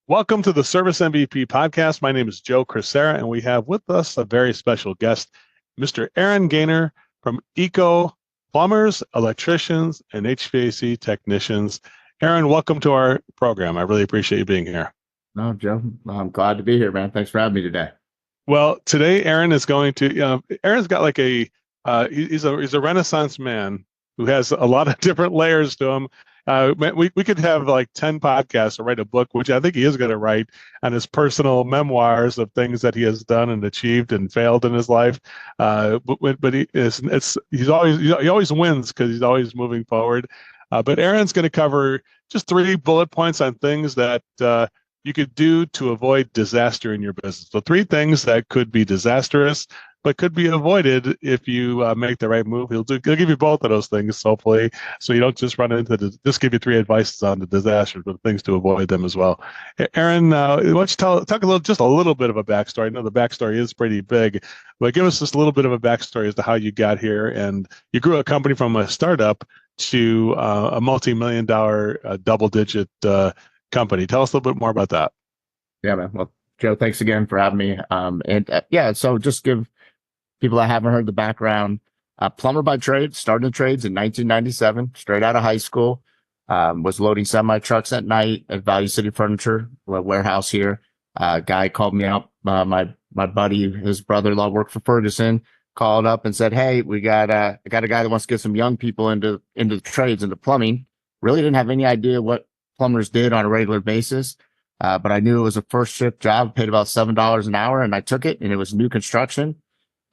Welcome to the Service MVP podcast. My name is Joe Crisara, and we have with us a very special guest, Mr. Aaron Gaynor from Plumbers, electricians, and HVAC technicians. Aaron, welcome to our program. I really appreciate you being here. No, Joe, I'm glad to be here, man. Thanks for having me today. Well, today Aaron is going to, Aaron's got like he's a Renaissance man who has a lot of different layers to him. We could have like 10 podcasts or write a book, which I think he is going to write on his personal memoirs of things that he has done and achieved and failed in his life. But he always wins because he's always moving forward. But Aaron's going to cover just 3 bullet points on things that you could do to avoid disaster in your business. So 3 things that could be disastrous, but could be avoided if you make the right move. He'll give you both of those things, hopefully, so you don't just run into just give you 3 advices on the disasters, but things to avoid them as well. Aaron, why don't you talk just a little bit of a backstory? I know the backstory is pretty big, but give us just a little bit of a backstory as to how you got here. And you grew a company from a startup to a multi-million-dollar double-digit company. Tell us a little bit more about that. Yeah, man. Well, Joe, thanks again for having me. So just give people that haven't heard the background. Plumber by trade, started in trades in 1997, straight out of high school. Was loading semi trucks at night at Value City Furniture, a warehouse here. Guy called me up. My buddy, his brother-in-law worked for Ferguson, called up and said, "Hey, I got a guy that wants to get some young people into the trades, into plumbing." Really didn't have any idea what plumbers did on a regular basis. But I knew it was a first shift job, paid about $7 an hour, and I took it, and it was new construction.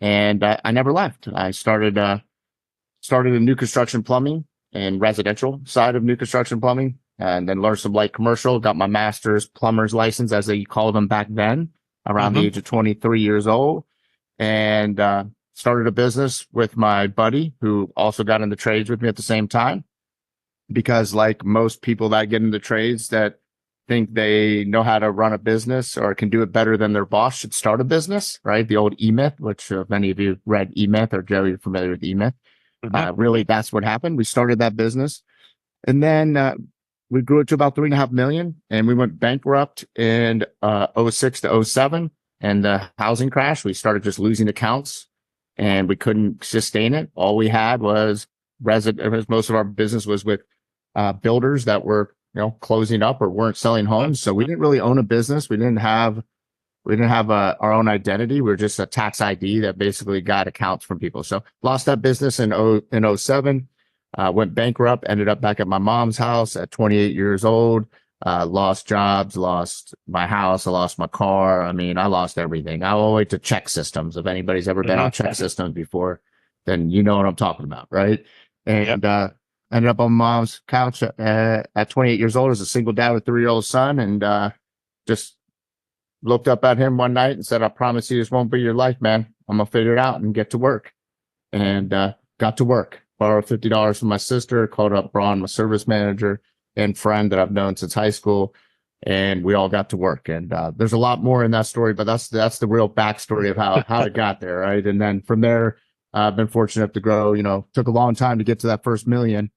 And I never left. I started in new construction plumbing and residential side of new construction plumbing, and then learned some light commercial, got my master's plumber's license, as they called them back then, around the age of 23 years old, and started a business with my buddy who also got into trades with me at the same time. Because like most people that get into trades that think they know how to run a business or can do it better than their boss should start a business, right? The old E-Myth, which many of you read E-Myth, or Joe, you're familiar with E-Myth. Really, that's what happened. We started that business, and then we grew it to about 3.5 million, and we went bankrupt in 06 to 07, and the housing crash. We started just losing accounts, and we couldn't sustain it. All we had was most of our business was with builders that were closing up or weren't selling homes. So we didn't really own a business. We didn't have our own identity. We were just a tax ID that basically got accounts from people. So lost that business in 07, went bankrupt, ended up back at my mom's house at 28 years old, lost jobs, lost my house. I lost my car. I mean, I lost everything. I all the way to check systems. If anybody's ever been on check systems before, then you know what I'm talking about, right? And, ended up on mom's couch at 28 years old as a single dad with a 3-year-old son, and just looked up at him one night and said, "I promise you this won't be your life, man. I'm going to figure it out and get to work." And got to work. Borrowed $50 from my sister, called up Braun, my service manager and friend that I've known since high school, and we all got to work. And there's a lot more in that story, but that's the real backstory of how it got there, right? And then from there, I've been fortunate enough to grow. Took a long time to get to that first million.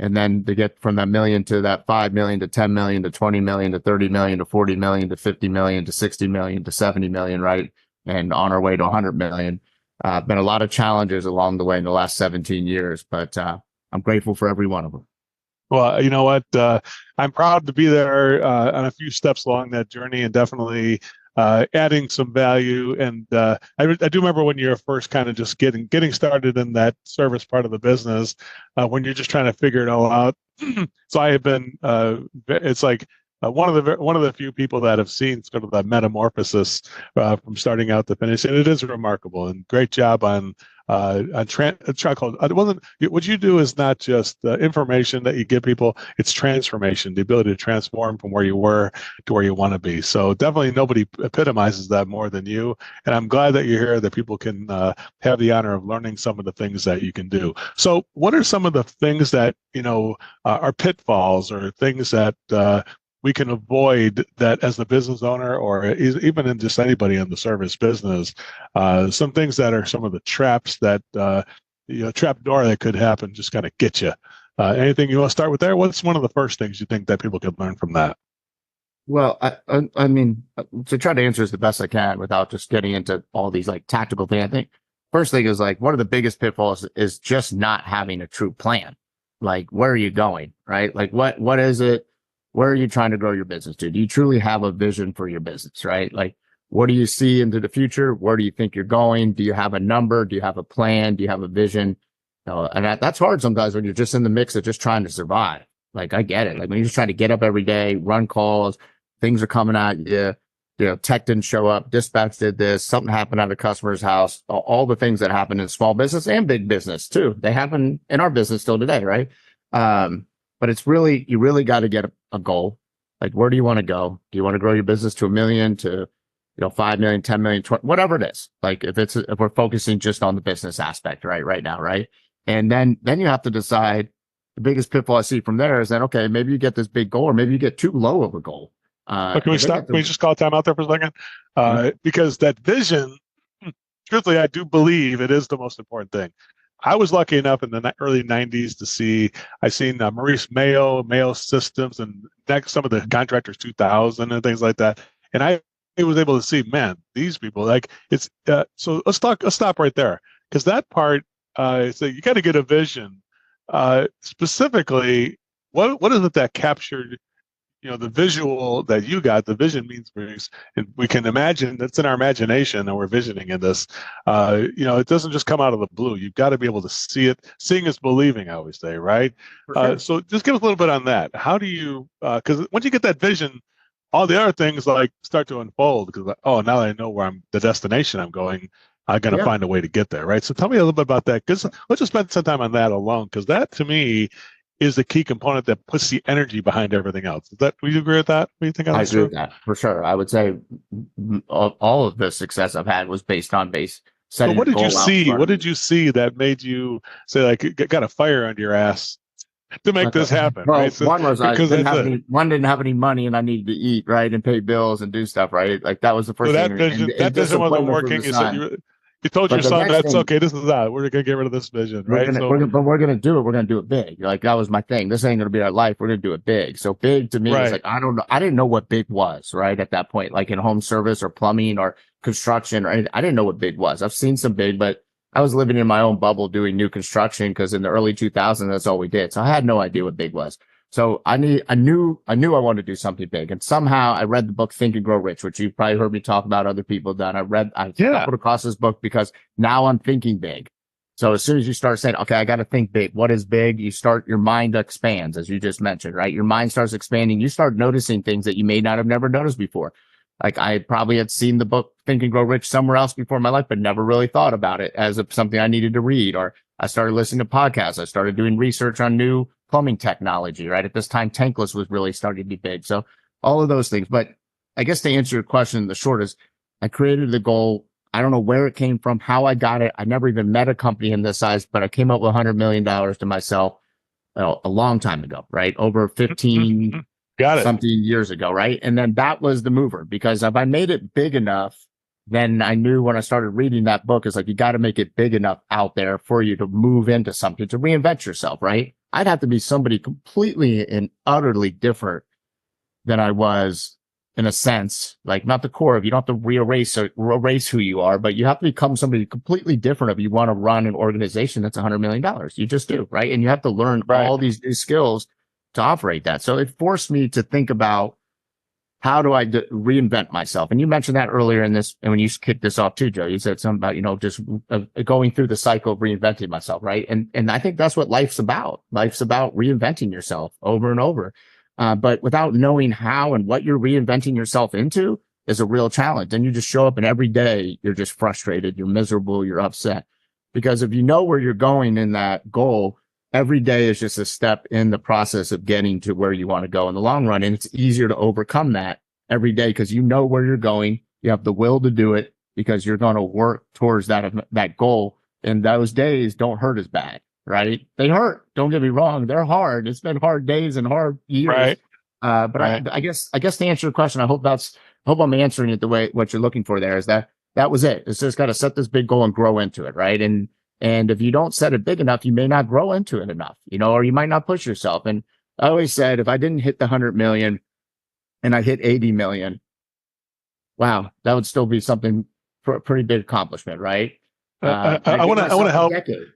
And then to get from that million to that 5 million to 10 million to 20 million to 30 million to 40 million to 50 million to 60 million to 70 million, right? And on our way to 100 million. Been a lot of challenges along the way in the last 17 years, but I'm grateful for every one of them. Well, you know what? I'm proud to be there on a few steps along that journey, and definitely adding some value. And I do remember when you're first kind of just getting started in that service part of the business, when you're just trying to figure it all out. So I have been, it's like one of the few people that have seen sort of that metamorphosis from starting out to finish, and it is remarkable. And great job on it wasn't, what you do is not just information that you give people, it's transformation, the ability to transform from where you were to where you want to be. So definitely nobody epitomizes that more than you. And I'm glad that you're here, that people can have the honor of learning some of the things that you can do. So what are some of the things that, are pitfalls or things that we can avoid, that as the business owner, or even in just anybody in the service business, some things that are some of the traps that, trap door that could happen, just kind of get you. Anything you want to start with there? What's one of the first things you think that people could learn from that? Well, I mean, to try to answer this the best I can without just getting into all these like tactical things, I think first thing is like one of the biggest pitfalls is just not having a true plan. Like, where are you going, right? Like, what is it? Where are you trying to grow your business to? Do you truly have a vision for your business, right? Like, what do you see into the future? Where do you think you're going? Do you have a number? Do you have a plan? Do you have a vision? And that's hard sometimes when you're just in the mix of just trying to survive. Like, I get it. Like, when you're just trying to get up every day, run calls, things are coming at you. You know, tech didn't show up, dispatch did this, something happened at a customer's house, all the things that happen in small business and big business too. They happen in our business still today, right? But it's really, you really got to get a goal. Like, where do you want to go? Do you want to grow your business to 1 million, to, 5 million, 10 million, 20, whatever it is? Like, if we're focusing just on the business aspect, right now, right? And then you have to decide. The biggest pitfall I see from there is that, okay, maybe you get this big goal, or maybe you get too low of a goal. But can we stop? Can we just call time out there for a second? Because that vision, truthfully, I do believe it is the most important thing. I was lucky enough in the early 90s to see, I seen Maurice Mayo Systems, and some of the Contractors 2000 and things like that. And I was able to see, man, these people, like, it's, so let's stop right there. Because that part, so you got to get a vision. Specifically, what is it that captured, the visual that you got? The vision means we can imagine, that's in our imagination, and we're visioning in this. It doesn't just come out of the blue. You've got to be able to see it. Seeing is believing, I always say, right? Sure. So just give us a little bit on that. How do you, because once you get that vision, all the other things like start to unfold, because now that I know where the destination I'm going, I'm going to find a way to get there, right? So tell me a little bit about that, because let's just spend some time on that alone, because that to me is the key component that puts the energy behind everything else. Would you agree with that? What do you think? I agree with that for sure. I would say all of the success I've had was based on setting. So what did you see? What did you see that made you say, like, got a fire under your ass to make this happen? Well, right? So, one was one didn't have any money, and I needed to eat, right, and pay bills and do stuff, right. Like, that was the first thing. That vision wasn't working. You said you told your son, that's okay. This is that. We're going to get rid of this vision, right? But we're going to do it. We're going to do it big. Like, that was my thing. This ain't going to be our life. We're going to do it big. So big to me was like, I don't know. I didn't know what big was, right, at that point, like in home service or plumbing or construction or anything. I didn't know what big was. I've seen some big, but I was living in my own bubble doing new construction, because in the early 2000s, that's all we did. So I had no idea what big was. So I knew I wanted to do something big. And somehow I read the book Think and Grow Rich, which you've probably heard me talk about, other people done. I stumbled across this book because now I'm thinking big. So as soon as you start saying, okay, I got to think big. What is big? Your mind expands, as you just mentioned, right? Your mind starts expanding. You start noticing things that you may not have never noticed before. Like, I probably had seen the book Think and Grow Rich somewhere else before in my life, but never really thought about it as something I needed to read. Or I started listening to podcasts. I started doing research on new plumbing technology, right? At this time, tankless was really starting to be big. So all of those things. But I guess to answer your question, the short is, I created the goal. I don't know where it came from, how I got it. I never even met a company in this size, but I came up with $100 million to myself a long time ago, right? Over 15 something years ago, right? And then that was the mover, because if I made it big enough, then I knew when I started reading that book, it's like, you got to make it big enough out there for you to move into something, to reinvent yourself, right? I'd have to be somebody completely and utterly different than I was, in a sense, like, not the core of, you don't have to erase who you are, but you have to become somebody completely different if you want to run an organization that's $100 million. You just do, right? And you have to learn all these new skills to operate that. So it forced me to think about, how do I reinvent myself? And you mentioned that earlier in this, and when you kicked this off too, Joe, you said something about, just going through the cycle of reinventing myself, right? And I think that's what life's about. Life's about reinventing yourself over and over. But without knowing how and what you're reinventing yourself into is a real challenge. And you just show up, and every day you're just frustrated, you're miserable, you're upset. Because if you know where you're going in that goal, every day is just a step in the process of getting to where you want to go in the long run. And it's easier to overcome that every day, because you know where you're going. You have the will to do it, because you're going to work towards that goal. And those days don't hurt as bad, right? They hurt. Don't get me wrong. They're hard. It's been hard days and hard years. Right. But I guess to answer your question, I hope I'm answering it the way what you're looking for there, is that was it. It's just got to set this big goal and grow into it. Right. And if you don't set it big enough, you may not grow into it enough, or you might not push yourself. And I always said, if I didn't hit the 100 million, and I hit 80 million. Wow, that would still be something pretty big accomplishment, right? I want to help. Decade.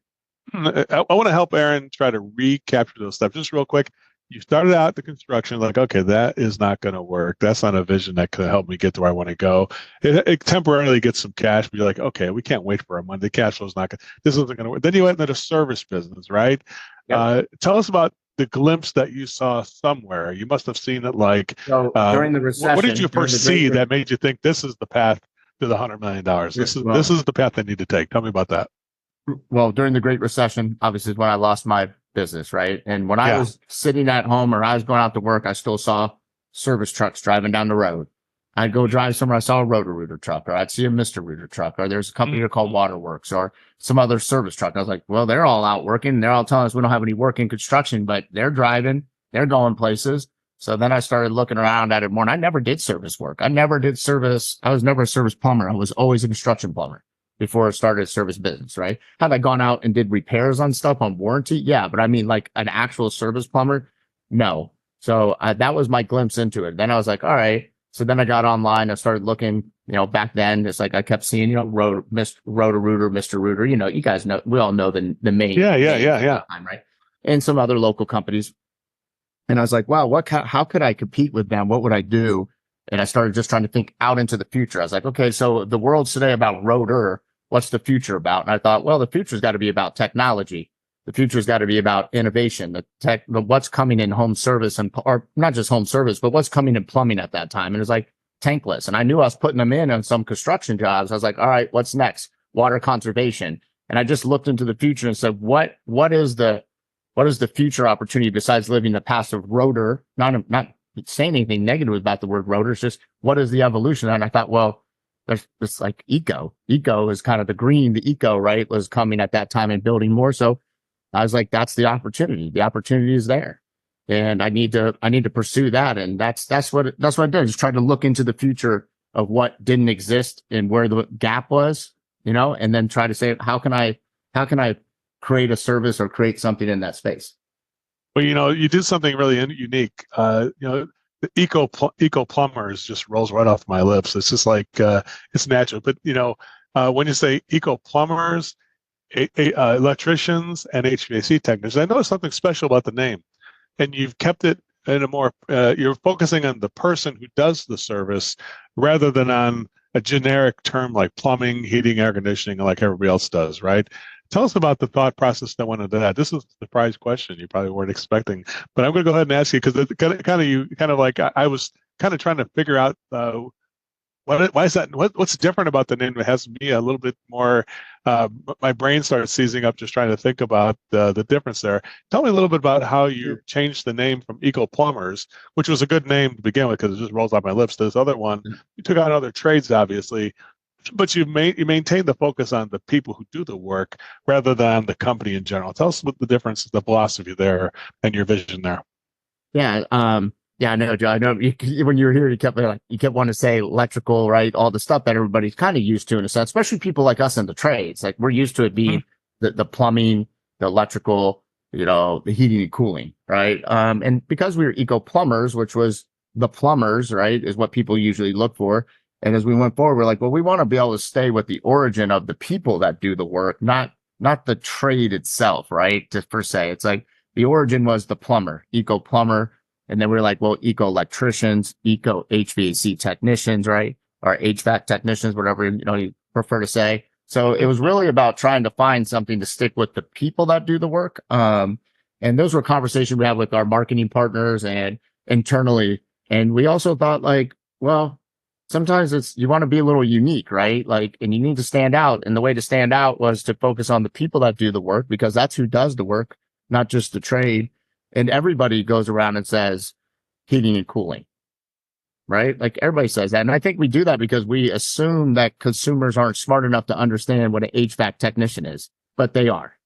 I want to help Aaron try to recapture those steps just real quick. You started out the construction like, okay, that is not going to work. That's not a vision that could help me get to where I want to go. It temporarily gets some cash, but you're like, okay, we can't wait for a month. The cash flow's not going. This isn't going to work. Then you went into the service business, right? Yep. Tell us about the glimpse that you saw somewhere. You must have seen it like during the recession. What did you first see that made you think this is the path to the $100 million? This is the path I need to take. Tell me about that. Well, during the Great Recession, obviously, is when I lost my business, right? And when I was sitting at home or I was going out to work, I still saw service trucks driving down the road. I'd go drive somewhere, I saw a Roto-Rooter truck, or I'd see a Mr. Rooter truck, or there's a company here called Waterworks, or some other service truck. I was like, well, they're all out working. They're all telling us we don't have any work in construction, but they're driving, they're going places. So then I started looking around at it more, and I never did service work. I was never a service plumber. I was always a construction plumber before I started a service business, right? Had I gone out and did repairs on stuff on warranty? Yeah, but I mean like an actual service plumber? No. So that was my glimpse into it. Then I was like, all right. So then I got online. I started looking, back then, it's like I kept seeing, Roto-Rooter, Mr. Rooter, you guys know, we all know the main. Yeah. Time, right? And some other local companies. And I was like, wow, how could I compete with them? What would I do? And I started just trying to think out into the future. I was like, okay, so the world's today about rotor. What's the future about? And I thought, well, the future's got to be about technology. The future's got to be about innovation, what's coming in home service or not just home service, but what's coming in plumbing at that time. And it was like tankless. And I knew I was putting them in on some construction jobs. I was like, all right, what's next? Water conservation. And I just looked into the future and said, what is the future opportunity besides living the passive rotor? Not saying anything negative about the word rotor. It's just, what is the evolution? And I thought, well, there's this like eco is kind of the green, the eco, right, was coming at that time and building more. So I was like, that's the opportunity. The opportunity is there. And I need to pursue that. And that's what I did. Just tried to look into the future of what didn't exist and where the gap was, and then try to say, how can I create a service or create something in that space? Well, you did something really unique. The eco plumbers just rolls right off my lips. It's just like, it's natural. But, when you say eco plumbers, electricians and HVAC technicians, I noticed something special about the name, and you've kept it in a more, you're focusing on the person who does the service rather than on a generic term like plumbing, heating, air conditioning, like everybody else does, right? Tell us about the thought process that went into that. This is a surprise question you probably weren't expecting, but I'm going to go ahead and ask you because I was kind of trying to figure out why is that? What's different about the name that has me a little bit more? My brain starts seizing up just trying to think about the difference there. Tell me a little bit about how you changed the name from Eco Plumbers, which was a good name to begin with because it just rolls off my lips. This other one, you took out other trades, obviously, but you maintain the focus on the people who do the work rather than the company in general. Tell us what the difference is, the philosophy there, and your vision there. Yeah. Yeah, I know, Joe. I know when you were here, you kept wanting to say electrical, right? All the stuff that everybody's kind of used to in a sense, especially people like us in the trades. Like we're used to it being the plumbing, the electrical, the heating and cooling, right? And because we were eco plumbers, which was the plumbers, right, is what people usually look for. And as we went forward, we're like, well, we want to be able to stay with the origin of the people that do the work, not the trade itself, right? Per se, it's like the origin was the plumber, eco plumber. And then we're like, well, eco electricians, eco HVAC technicians, right? Or HVAC technicians, whatever, you prefer to say. So it was really about trying to find something to stick with the people that do the work. And those were conversations we had with our marketing partners and internally. And we also thought like, well, sometimes you want to be a little unique, right? Like, and you need to stand out. And the way to stand out was to focus on the people that do the work because that's who does the work, not just the trade. And everybody goes around and says heating and cooling, right? Like everybody says that. And I think we do that because we assume that consumers aren't smart enough to understand what an HVAC technician is, but they are.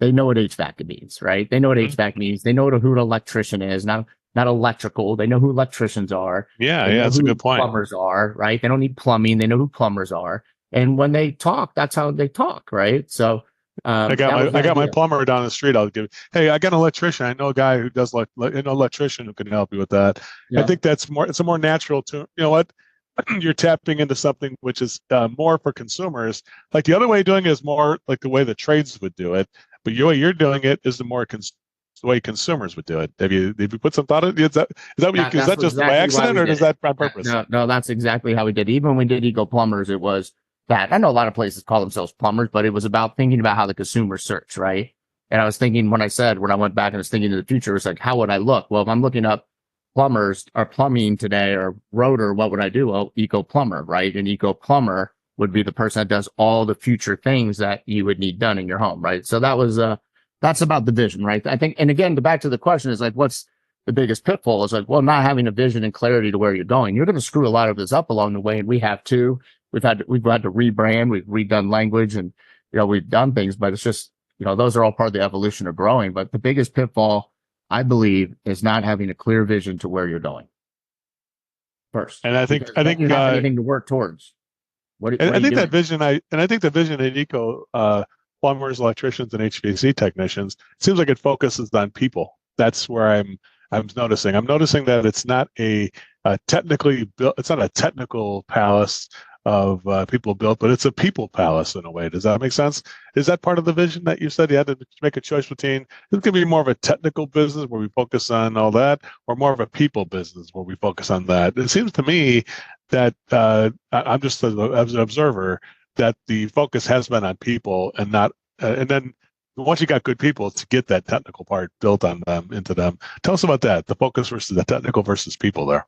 They know what HVAC means, right? They know what HVAC means. They know who an electrician is, not electrical. They know who electricians are. Yeah, that's a good point. Plumbers are, right? They don't need plumbing. They know who plumbers are. And when they talk, that's how they talk, right? So That was the I got my idea. plumber down the street. I'll give. Hey, I got an electrician. I know a guy who does an electrician who can help you with that. I Yeah. think that's more. It's a more natural to. You know what? You're tapping into something which is more for consumers. Like the other way of doing it is more like the way the trades would do it. But the way you're doing it is the way consumers would do it. Have you put some thought into it? Is That's that just by exactly why accident we or did is it. that on purpose? No, that's exactly how we did it. Even when we did Eco Plumbers, it was that. I know a lot of places call themselves plumbers, but it was about thinking about how the consumer search, right? And I was thinking when I went back and was thinking to the future, it's like, how would I look? Well, if I'm looking up plumbers or plumbing today or rotor, what would I do? Well, Eco Plumber, right? An Eco Plumber would be the person that does all the future things that you would need done in your home, right? So that's about the vision, right? I think, and again, back to the question is like, what's the biggest pitfall? Is like, well, not having a vision and clarity to where you're going. You're going to screw a lot of this up along the way, and we have too. We've had to rebrand, we've redone language, and we've done things, but it's just those are all part of the evolution of growing. But the biggest pitfall, I believe, is not having a clear vision to where you're going first. And I think you don't have anything to work towards. I think the vision in Eco plumbers, electricians, and HVAC technicians seems like it focuses on people. That's where I'm noticing. I'm noticing that it's not a technically built. It's not a technical palace of people built, but it's a people palace in a way. Does that make sense? Is that part of the vision that you said you had to make a choice between? This could be more of a technical business where we focus on all that, or more of a people business where we focus on that. It seems to me that I'm just as an observer that the focus has been on people and not, and then once you got good people to get that technical part built on them into them. Tell us about that, the focus versus the technical versus people there.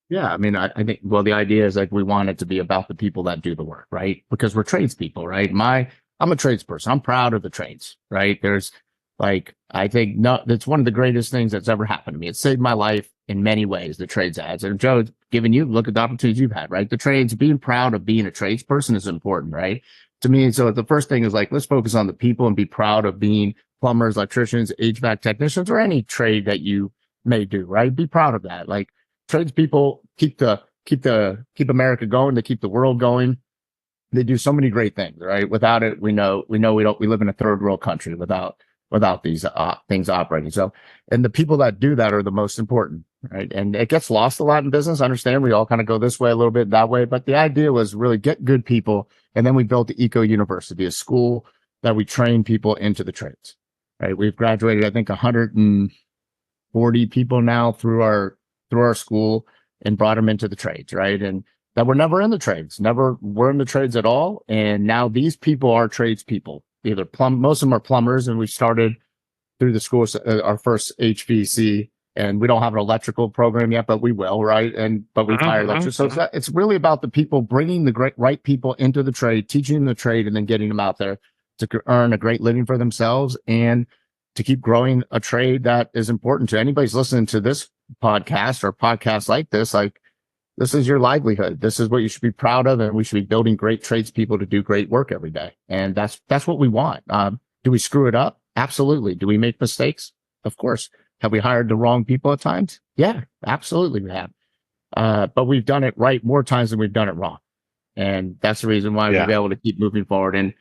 Yeah, I mean, I think, well, the idea is like we want it to be about the people that do the work, right? Because we're tradespeople, right? I'm a tradesperson. I'm proud of the trades, right? There's like, I think that's one of the greatest things that's ever happened to me. It saved my life in many ways, the trades ads. And Joe, giving you, look at the opportunities you've had, right? The trades, being proud of being a tradesperson is important, right? To me, so the first thing is like, let's focus on the people and be proud of being plumbers, electricians, HVAC technicians, or any trade that you may do, right? Be proud of that. Like, tradespeople keep America going. They keep the world going. They do so many great things, right? Without it, we live in a third world country without these things operating. So, and the people that do that are the most important, right? And it gets lost a lot in business. I understand we all kind of go this way, a little bit that way, but the idea was really get good people. And then we built the Eco University, a school that we train people into the trades, right? We've graduated, I think, 140 people now through our school and brought them into the trades, right? And that were never in the trades, never were in the trades at all. And now these people are tradespeople. Most of them are plumbers, and we started through the school, our first HVAC, and we don't have an electrical program yet, but we will, right? But we've hired electricians. So it's really about the people, bringing the right people into the trade, teaching them the trade, and then getting them out there to earn a great living for themselves and to keep growing a trade that is important to anybody's listening to this podcast or podcasts like this. Like, this is your livelihood. This is what you should be proud of. And we should be building great tradespeople to do great work every day. And that's what we want. Do we screw it up? Absolutely. Do we make mistakes? Of course. Have we hired the wrong people at times? Yeah, absolutely we have. But we've done it right more times than we've done it wrong. And that's the reason why we'll be able to keep moving forward. And,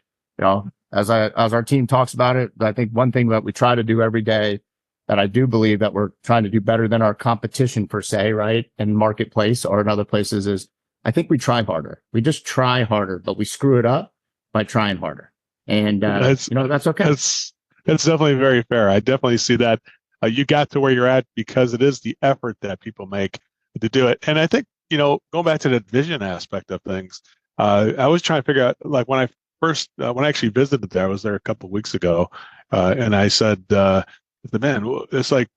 as our team talks about it, I think one thing that we try to do every day that I do believe that we're trying to do better than our competition per se, right? In marketplace or in other places is I think we try harder. We just try harder, but we screw it up by trying harder. And, that's okay. That's definitely very fair. I definitely see that. You got to where you're at because it is the effort that people make to do it. And I think, going back to the vision aspect of things, I was trying to figure out, like when I actually visited there, I was there a couple of weeks ago, and I said, man, it's like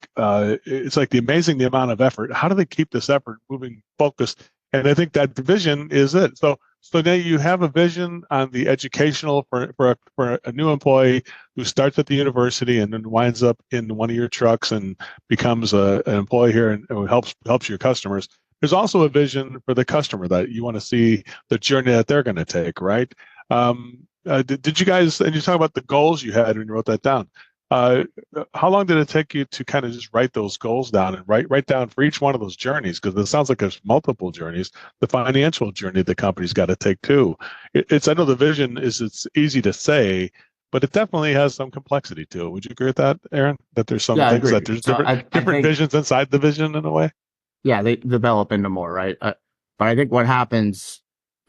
the amount of effort. How do they keep this effort moving, focused? And I think that the vision is it. So now you have a vision on the educational for a new employee who starts at the university and then winds up in one of your trucks and becomes an employee here and helps your customers. There's also a vision for the customer that you want to see the journey that they're going to take, right? Did you guys, and you talk about the goals you had when you wrote that down? How long did it take you to kind of just write those goals down and write down for each one of those journeys? Because it sounds like there's multiple journeys. The financial journey the company's got to take too. I know the vision it's easy to say, but it definitely has some complexity to it. Would you agree with that, Aaron? That there's some Yeah, I things that agree. there's So I different think, visions inside the vision in a way. yeah, they develop into more, right? But I think what happens,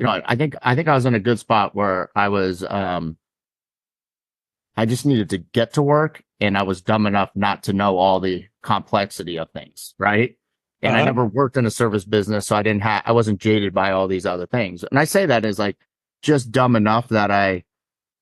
I think I was in a good spot where I just needed to get to work, and I was dumb enough not to know all the complexity of things, right? And I Uh-huh. never worked in a service business, so I wasn't jaded by all these other things. And I say that as like just dumb enough that I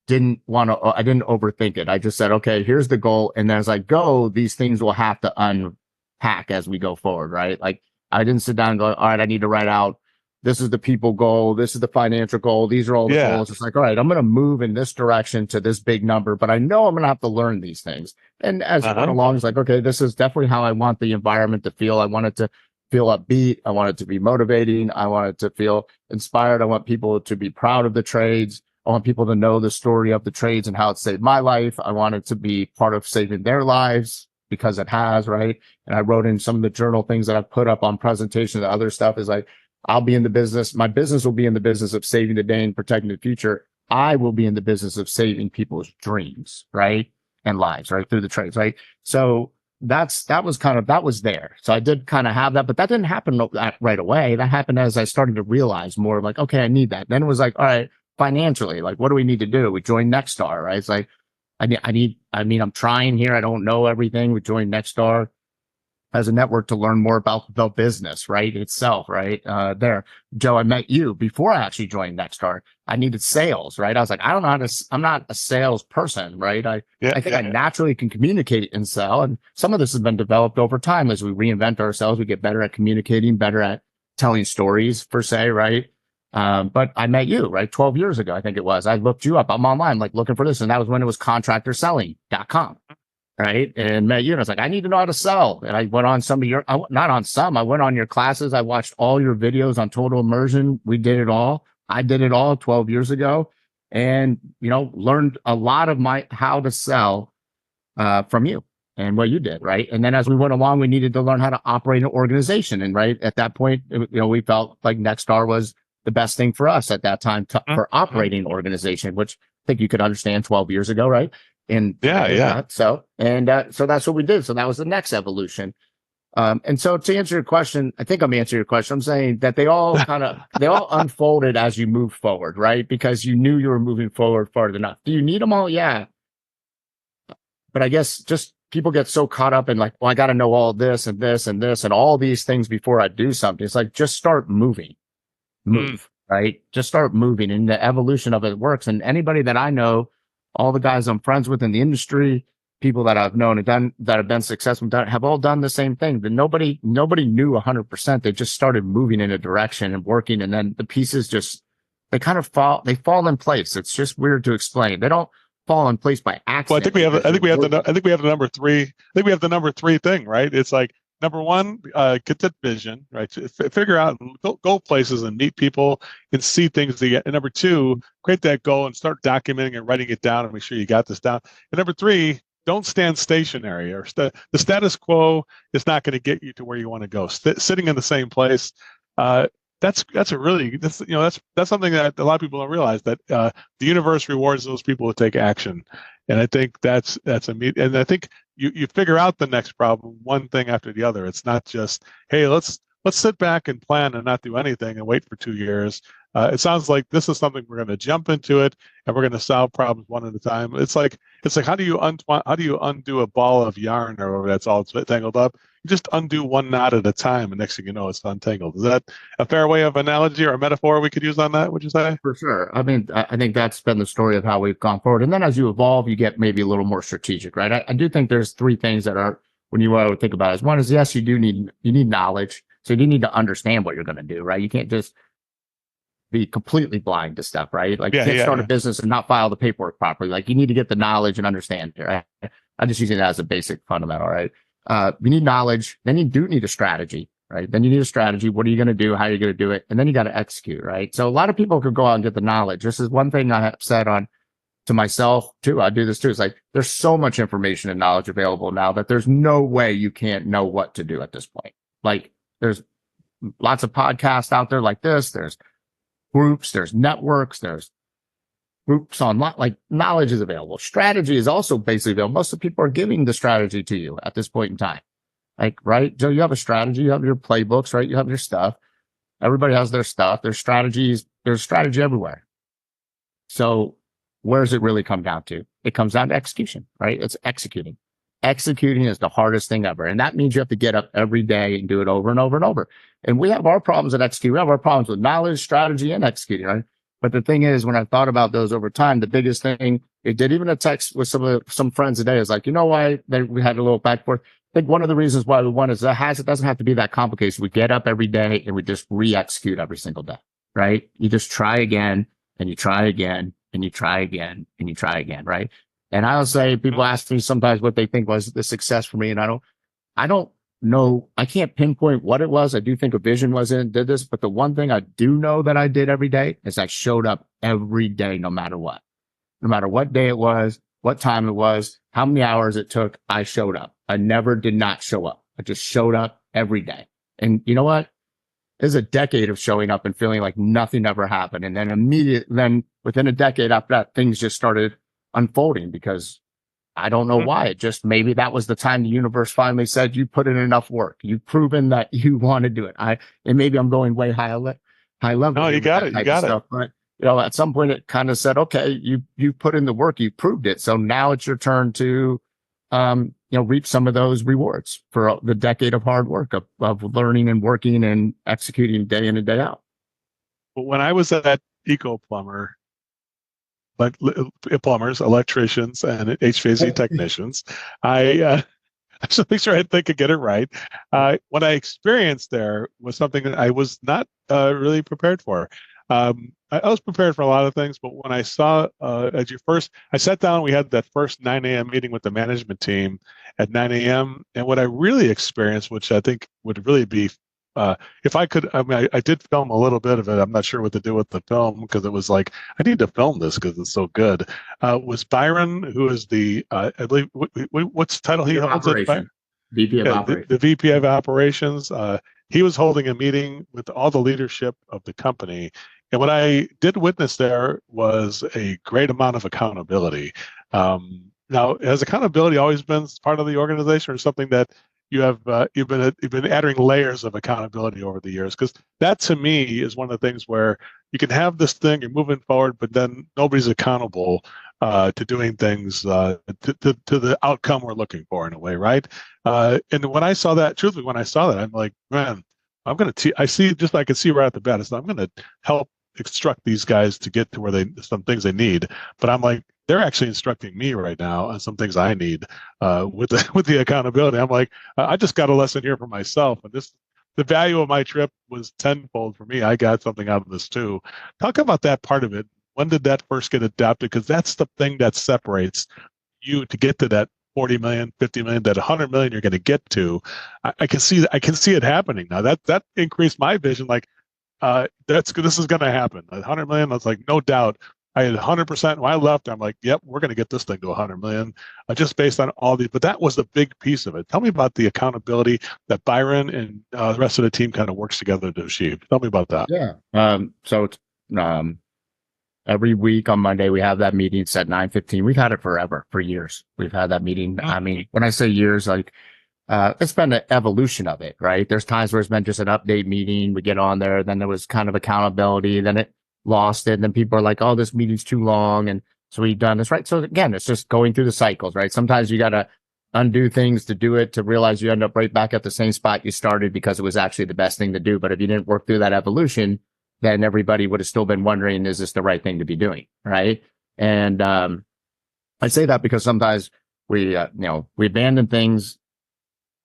didn't overthink it. I just said, okay, here's the goal. And as I go, these things will have to unpack as we go forward, right? Like I didn't sit down and go, all right, I need to write out, this is the people goal. This is the financial goal. These are all the Yeah. goals. It's like, all right, I'm going to move in this direction to this big number, but I know I'm going to have to learn these things. And as it went Uh-huh. along, it's like, okay, this is definitely how I want the environment to feel. I want it to feel upbeat. I want it to be motivating. I want it to feel inspired. I want people to be proud of the trades. I want people to know the story of the trades and how it saved my life. I want it to be part of saving their lives because it has, right? And I wrote in some of the journal things that I've put up on presentations. The other stuff is like, I'll be in the business. My business will be in the business of saving the day and protecting the future. I will be in the business of saving people's dreams, right? And lives, right? Through the trades, right? So that was there. So I did kind of have that, but that didn't happen right away. That happened as I started to realize more like, okay, I need that. Then it was like, all right, financially, like, what do we need to do? We joined Nexstar, right? It's like, I'm trying here. I don't know everything. We joined Nexstar as a network to learn more about the business, right? Itself, right? There, Joe, I met you before I actually joined Nexstar. I needed sales, right? I was like, I don't know I'm not a sales person, right? Yeah. I think Yeah. I naturally can communicate and sell. And some of this has been developed over time as we reinvent ourselves. We get better at communicating, better at telling stories per se, right? But I met you, right? 12 years ago, I think it was. I looked you up. I'm online, like looking for this. And that was when it was contractorselling.com. Right. And met you. And I was like, I need to know how to sell. And I went on some of your, not on some, I went on your classes. I watched all your videos on total immersion. We did it all. I did it all 12 years ago and, learned a lot of how to sell, from you and what you did. Right. And then as we went along, we needed to learn how to operate an organization. And right at that point, we felt like Nexstar was the best thing for us at that time for operating an organization, which I think you could understand 12 years ago. Right. And Yeah. Yeah. so that's what we did. So that was the next evolution. And so to answer your question, I think I'm answering your question. I'm saying that they all unfolded as you move forward, right? Because you knew you were moving forward far enough. Do you need them all? Yeah. But I guess just people get so caught up in like, well, I got to know all this and this and this and all these things before I do something. It's like, just start moving, right? Just start moving, and the evolution of it works. And anybody that I know, all the guys I'm friends with in the industry, people that I've known and done that have been successful, have all done the same thing. But nobody knew 100%. They just started moving in a direction and working, and then the pieces they kind of fall in place. It's just weird to explain. They don't fall in place by accident. Well, I think we have the number three. I think we have the number three thing, right? It's like number one, get that vision, right? Figure out, go places and meet people and see things. And number two, create that goal and start documenting and writing it down and make sure you got this down. And number three, don't stand stationary, or the status quo is not going to get you to where you want to go. Sitting in the same place, that's something that a lot of people don't realize, that the universe rewards those people who take action. And I think that's and I think you figure out the next problem one thing after the other. It's not just, hey, let's sit back and plan and not do anything and wait for 2 years. It sounds like this is something we're going to jump into it and we're going to solve problems one at a time. It's like how do you undo a ball of yarn or whatever that's all tangled up? You just undo one knot at a time, and next thing you know, it's untangled. Is that a fair way of analogy or a metaphor we could use on that? Would you say? For sure. I mean, I think that's been the story of how we've gone forward. And then as you evolve, you get maybe a little more strategic, right? I do think there's three things that are, when you would think about it, is one is, yes, you need knowledge. So you need to understand what you're going to do, right? You can't just be completely blind to stuff, right? Like you can't start a business and not file the paperwork properly. Like you need to get the knowledge and understand it, right? I'm just using that as a basic fundamental, right? You need knowledge. Then you do need a strategy, right? Then you need a strategy. What are you going to do? How are you going to do it? And then you got to execute, right? So a lot of people could go out and get the knowledge. This is one thing I have said to myself too. I do this too. It's like, there's so much information and knowledge available now that there's no way you can't know what to do at this point. Like there's lots of podcasts out there like this. There's groups, there's networks, there's groups online, like knowledge is available. Strategy is also basically available. Most of the people are giving the strategy to you at this point in time. Like, right, Joe, you have a strategy, you have your playbooks, right? You have your stuff. Everybody has their stuff. There's strategies. There's strategy everywhere. So where does it really come down to? It comes down to execution, right? It's executing. Executing is the hardest thing ever. And that means you have to get up every day and do it over and over and over. And we have our problems at executing. We have our problems with knowledge, strategy, and executing, right? But the thing is, when I thought about those over time, the biggest thing, it did even a text with some friends today is like, you know why we had a little back and forth. I think one of the reasons why we won is it doesn't have to be that complicated. We get up every day and we just re-execute every single day, right? You just try again and you try again and you try again and you try again, right? And I'll say, people ask me sometimes what they think was the success for me. And I don't know. I can't pinpoint what it was. I do think a vision was in, did this, but the one thing I do know that I did every day is I showed up every day, no matter what day it was, what time it was, how many hours it took, I showed up. I never did not show up. I just showed up every day. And you know what? There's a decade of showing up and feeling like nothing ever happened. And then within a decade after that, things just started unfolding because I don't know why. It just, maybe that was the time the universe finally said, you put in enough work. You've proven that you want to do it. And maybe I'm going way high level. No, you got it. You got it. But at some point it kind of said, okay, you put in the work, you proved it. So now it's your turn to, reap some of those rewards for the decade of hard work of learning and working and executing day in and day out. When I was at Eco Plumber, like plumbers, electricians, and HVAC technicians, I just make sure I think I get it right. What I experienced there was something that I was not really prepared for. I was prepared for a lot of things, but when I saw I sat down, we had that first 9 a.m. meeting with the management team at 9 a.m. And what I really experienced, which I think would really be, if I could, I did film a little bit of it. I'm not sure what to do with the film because it was like, I need to film this because it's so good. Was Byron, who is the, I believe, what's the title he holds? VP of Operations. The VP of Operations. He was holding a meeting with all the leadership of the company. And what I did witness there was a great amount of accountability. Now, has accountability always been part of the organization, or something that you've been adding layers of accountability over the years? Because that, to me, is one of the things where you can have this thing, you're moving forward, but then nobody's accountable to doing things to the outcome we're looking for, in a way, right? And when I saw that, truthfully, I'm like, man, I can see right at the bat. I'm going to help instruct these guys to get to where some things they need. But I'm like, they're actually instructing me right now on some things I need with the accountability. I'm like, I just got a lesson here for myself, and the value of my trip was tenfold for me. I got something out of this too. Talk about that part of it. When did that first get adopted? Because that's the thing that separates you to get to that 40 million, 50 million, that 100 million you're going to get to. I can see it happening now. That increased my vision. Like, this is going to happen. 100 million. I was like, no doubt. I had 100%. When I left, I'm like, yep, we're going to get this thing to 100 million, just based on all these. But that was the big piece of it. Tell me about the accountability that Byron and the rest of the team kind of works together to achieve. Tell me about that. Yeah. So it's, every week on Monday, we have that meeting. It's at 9:15. We've had it forever, for years. We've had that meeting. I mean, when I say years, like, it's been an evolution of it, right? There's times where it's been just an update meeting. We get on there. Then there was kind of accountability. Then it lost it. And then people are like, oh, this meeting's too long. And so we've done this, right? So again, it's just going through the cycles, right? Sometimes you got to undo things to do it, to realize you end up right back at the same spot you started because it was actually the best thing to do. But if you didn't work through that evolution, then everybody would have still been wondering, is this the right thing to be doing? Right. And, I say that because sometimes we abandon things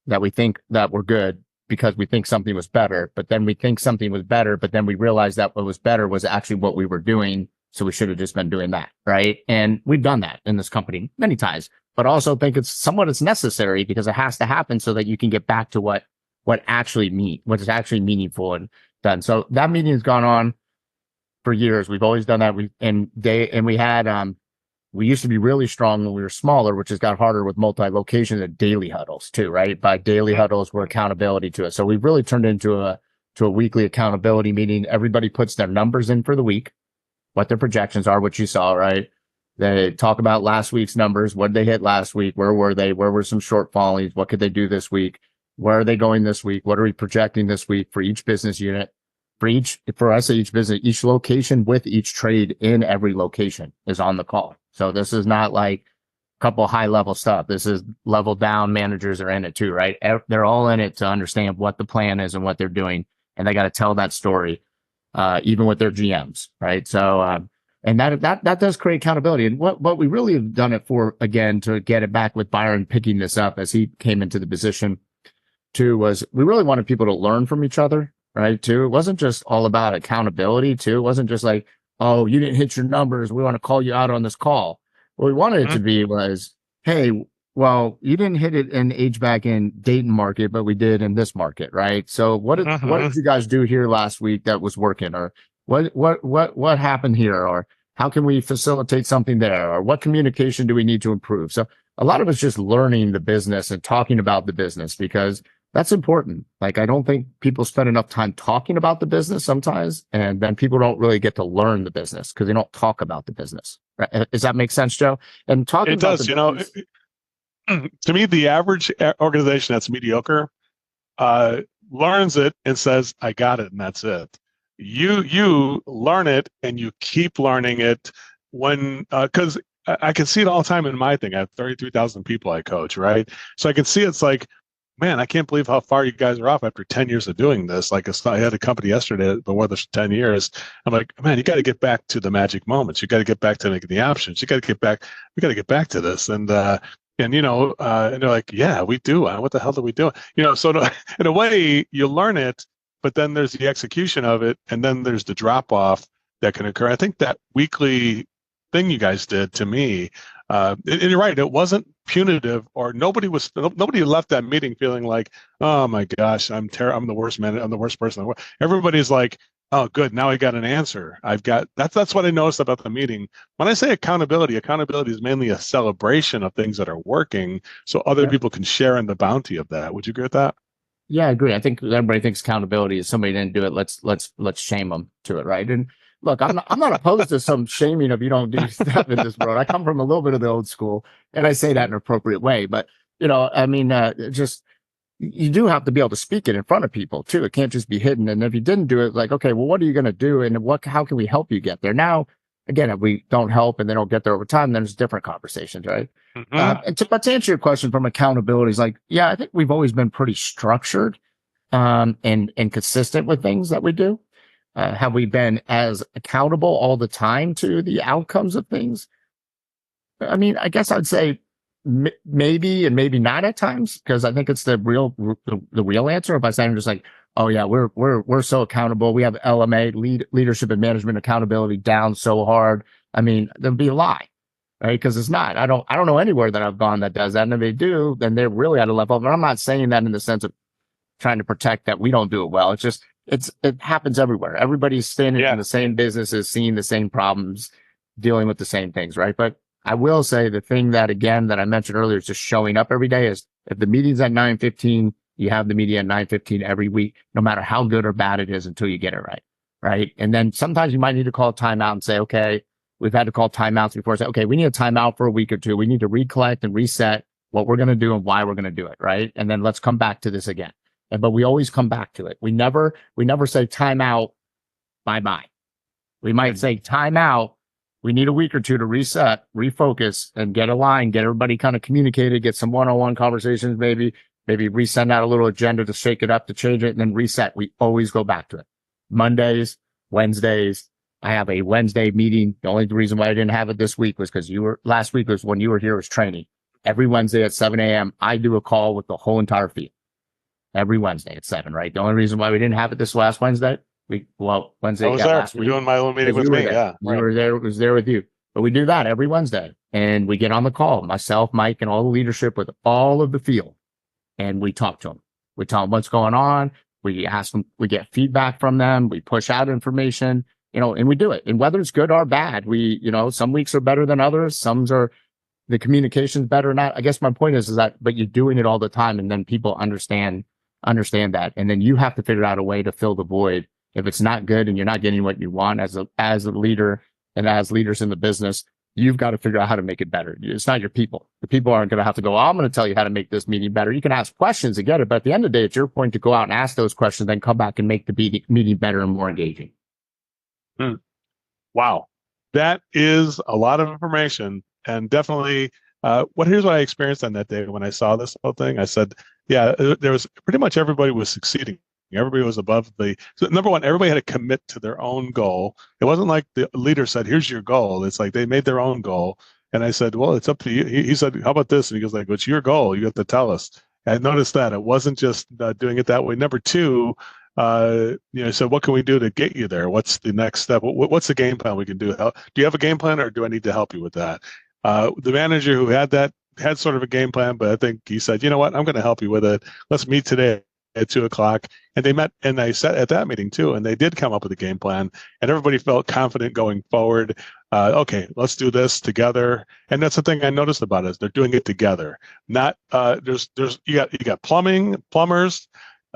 that we think that were good because we think something was better, but then we think something was better, but then we realize that what was better was actually what we were doing. So we should have just been doing that. Right. And we've done that in this company many times, but also think it's necessary because it has to happen so that you can get back to what is actually meaningful and done. So that meeting has gone on for years. We've always done that. We used to be really strong when we were smaller, which has got harder with multi-locations and daily huddles too, right? By daily huddles, we're accountability to it. So we've really turned into a weekly accountability meeting. Everybody puts their numbers in for the week. what their projections are, what you saw, right? They talk about last week's numbers. What did they hit last week? Where were they? Where were some shortfalls? What could they do this week? Where are they going this week? What are we projecting this week for each business unit? For us, each business, each location with each trade in every location is on the call. So this is not like a couple high level stuff. This is level down. Managers are in it too, right? They're all in it to understand what the plan is and what they're doing. And they got to tell that story, even with their GMs, right? So, and that does create accountability. And what we really have done it for, again, to get it back with Byron picking this up as he came into the position too, was we really wanted people to learn from each other, right? Too. It wasn't just all about accountability too. It wasn't just like, oh, you didn't hit your numbers, we want to call you out on this call. What we wanted it to be was, hey, well, you didn't hit it in HVAC in Dayton market, but we did in this market, right? So what did you guys do here last week that was working? Or what happened here? Or how can we facilitate something there? Or what communication do we need to improve? So a lot of it's just learning the business and talking about the business, because that's important. Like, I don't think people spend enough time talking about the business sometimes, and then people don't really get to learn the business because they don't talk about the business. Right? Does that make sense, Joe? And talking about it does. To me, the average organization that's mediocre learns it and says, "I got it," and that's it. You learn it and you keep learning it when because I can see it all the time in my thing. I have 33,000 people I coach, right? So I can see it's like, man, I can't believe how far you guys are off after 10 years of doing this. Like, I had a company yesterday, but more than 10 years. I'm like, man, you got to get back to the magic moments. You got to get back to making the options. We got to get back to this. And they're like, yeah, we do. What the hell do we do? So in a way, you learn it, but then there's the execution of it. And then there's the drop off that can occur. I think that weekly thing you guys did, to me, and you're right, it wasn't punitive, or nobody left that meeting feeling like, oh my gosh, I'm the worst man, I'm the worst person. Everybody's like, oh good, now I got an answer. That's what I noticed about the meeting. When I say accountability is mainly a celebration of things that are working, so other people can share in the bounty of that. Would you agree with that? Yeah, I agree. I think everybody thinks accountability is somebody didn't do it, let's shame them to it, right? And look, I'm not opposed to some shaming if you don't do stuff in this world. I come from a little bit of the old school, and I say that in an appropriate way. But, I mean, just, you do have to be able to speak it in front of people too. It can't just be hidden. And if you didn't do it, like, okay, well, what are you going to do? And how can we help you get there? Now, again, if we don't help and they don't get there over time, then there's different conversations, right? But to answer your question from accountability, is like, yeah, I think we've always been pretty structured, and consistent with things that we do. Have we been as accountable all the time to the outcomes of things? I mean, I guess I'd say maybe and maybe not at times, because I think it's the real answer. If I say, I'm just like, oh yeah, we're so accountable. We have LMA, leadership and management accountability, down so hard. I mean, there'd be a lie, right? Because it's not. I don't know anywhere that I've gone that does that. And if they do, then they're really at a level. But I'm not saying that in the sense of trying to protect that we don't do it well. It's just, it happens everywhere. Everybody's standing in the same businesses, seeing the same problems, dealing with the same things, right? But I will say the thing that, again, that I mentioned earlier is just showing up every day. Is if the meeting's at 9:15, you have the meeting at 9:15 every week, no matter how good or bad it is, until you get it right. Right. And then sometimes you might need to call a timeout and say, okay, we've had to call timeouts before. Say, okay, we need a timeout for a week or two. We need to recollect and reset what we're going to do and why we're going to do it. Right. And then let's come back to this again. But we always come back to it. We never say time out, bye-bye. We might say time out. We need a week or two to reset, refocus, and get aligned, get everybody kind of communicated, get some one-on-one conversations, maybe resend out a little agenda to shake it up, to change it, and then reset. We always go back to it. Mondays, Wednesdays. I have a Wednesday meeting. The only reason why I didn't have it this week was because last week was when you were here, was training. Every Wednesday at 7 a.m., I do a call with the whole entire field. Every Wednesday at 7, right? The only reason why we didn't have it this last Wednesday, Wednesday. I was there. We're doing my little meeting with me. Yeah. We were there. It was there with you. But we do that every Wednesday. And we get on the call, myself, Mike, and all the leadership with all of the field. And we talk to them. We tell them what's going on. We ask them, we get feedback from them. We push out information, and we do it. And whether it's good or bad, some weeks are better than others. Some are, the communication's better or not. I guess my point is that, but you're doing it all the time. And then people understand that. And then you have to figure out a way to fill the void. If it's not good and you're not getting what you want as a leader, And as leaders in the business, you've got to figure out how to make it better. It's not your people. The people aren't going to have to go, oh, I'm going to tell you how to make this meeting better. You can ask questions to get it, but at the end of the day, it's your point to go out and ask those questions, then come back and make the meeting better and more engaging. Wow. That is a lot of information, and definitely here's what I experienced on that day when I saw this whole thing. I said, yeah, there was pretty much everybody was succeeding. Everybody was above so number one, everybody had to commit to their own goal. It wasn't like the leader said, here's your goal. It's like they made their own goal. And I said, well, it's up to you. He said, how about this? And he goes like, what's your goal? You have to tell us. And I noticed that it wasn't just doing it that way. Number two, so what can we do to get you there? What's the next step? What's the game plan we can do? Do you have a game plan, or do I need to help you with that? The manager who had sort of a game plan, but I think he said, you know what, I'm going to help you with it. Let's meet today at 2:00. And they met, and they sat at that meeting too, and they did come up with a game plan, and everybody felt confident going forward. Okay, let's do this together. And that's the thing I noticed about it, is they're doing it together. Not you got plumbers,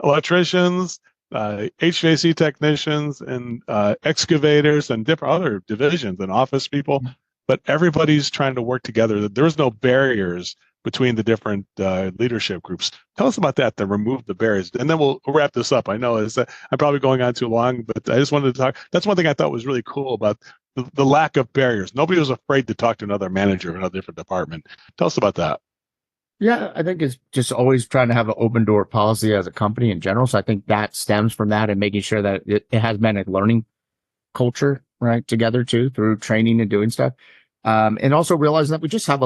electricians, HVAC technicians, and excavators, and different other divisions and office people, but everybody's trying to work together. There's no barriers between the different leadership groups. Tell us about that, to remove the barriers, and then we'll wrap this up. I know I'm probably going on too long, but I just wanted to talk. That's one thing I thought was really cool about the lack of barriers. Nobody was afraid to talk to another manager in a different department. Tell us about that. Yeah, I think it's just always trying to have an open door policy as a company in general. So I think that stems from that, and making sure that it has been a learning culture, right, together too, through training and doing stuff. And also realizing that we just have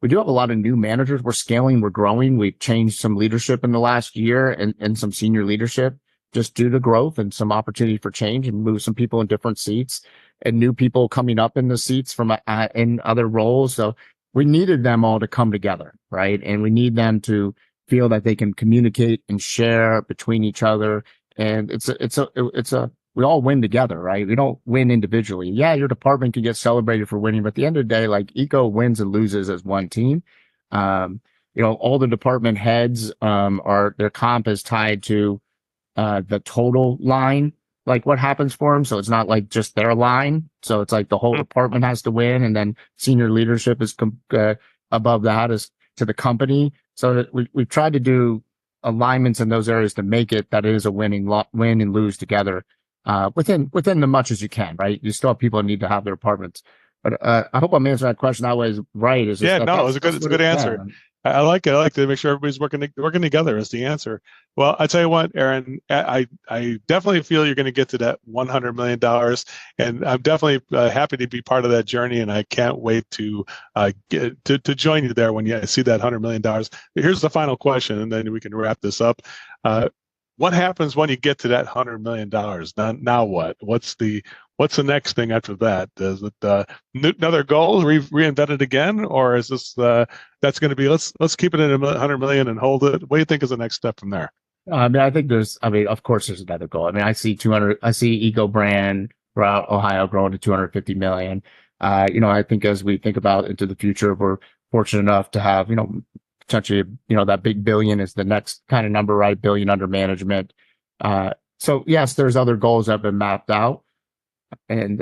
we do have a lot of new managers. We're scaling, we're growing. We've changed some leadership in the last year, and some senior leadership, just due to growth and some opportunity for change, and move some people in different seats, and new people coming up in the seats from in other roles. So we needed them all to come together, right? And we need them to feel that they can communicate and share between each other. And we all win together, right? We don't win individually. Yeah, your department can get celebrated for winning, but at the end of the day, like, Eco wins and loses as one team. All the department heads their comp is tied to the total line, like what happens for them. So it's not like just their line. So it's like the whole department has to win, and then senior leadership is above that is to the company. So we've tried to do alignments in those areas to make it that it is a win and lose together. Within the much as you can, right? You still have people that need to have their apartments. But I hope I'm answering that question that way is right. It's a good answer. I like it. I like to make sure everybody's working together is the answer. Well, I tell you what, Aaron, I definitely feel you're going to get to that $100 million, and I'm definitely happy to be part of that journey, and I can't wait to join you there when you see that $100 million. But here's the final question, and then we can wrap this up. What happens when you get to that $100 million? Now what? What's the next thing after that? Is it another goal, reinvent it again, or is this that's going to be let's keep it at $100 million and hold it? What do you think is the next step from there? I think of course there's another goal. I see Eco brand throughout Ohio growing to 250 million. I think as we think about into the future, we're fortunate enough to have, potentially, that big billion is the next kind of number, right? Billion under management. So yes, there's other goals that have been mapped out, and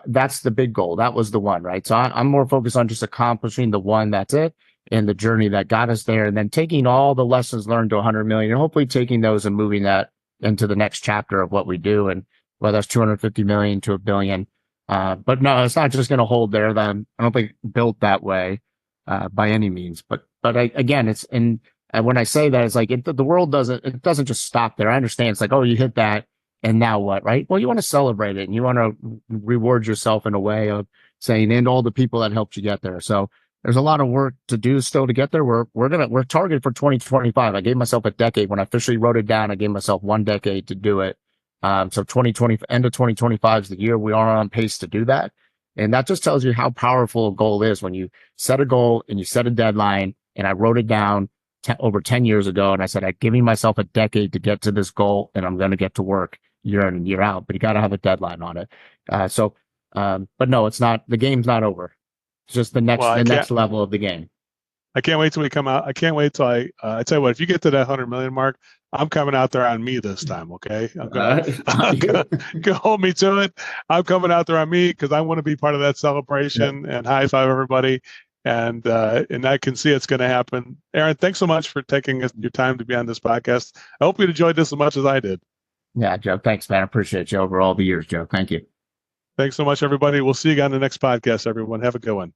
that's the big goal. That was the one, right? So I'm more focused on just accomplishing the one. That's it, and the journey that got us there, and then taking all the lessons learned to 100 million, and hopefully taking those and moving that into the next chapter of what we do, and whether that's 250 million to $1 billion. But no, it's not just going to hold there. Then I don't think built that way by any means, but again, it's when I say that, it's like the world doesn't just stop there. I understand it's like, oh, you hit that, and now what, right? Well, you want to celebrate it, and you want to reward yourself in a way of saying, and all the people that helped you get there. So there's a lot of work to do still to get there. We're targeted for 2025. I gave myself a decade when I officially wrote it down. I gave myself 1 decade to do it. So 2020, end of 2025 is the year we are on pace to do that. And that just tells you how powerful a goal is when you set a goal and you set a deadline. And I wrote it down over 10 years ago. And I said, I'm giving myself a decade to get to this goal, and I'm going to get to work year in and year out, but you got to have a deadline on it. But no, it's not, the game's not over. It's just the next level of the game. I can't wait till we come out. I can't wait till I tell you what, if you get to that 100 million mark, I'm coming out there on me this time. Okay. Go hold me to it. I'm coming out there on me because I want to be part of that celebration and high five everybody. And I can see it's going to happen. Aaron, thanks so much for taking your time to be on this podcast. I hope you enjoyed this as much as I did. Yeah, Joe. Thanks, man. I appreciate you over all the years, Joe. Thank you. Thanks so much, everybody. We'll see you again on the next podcast, everyone. Have a good one.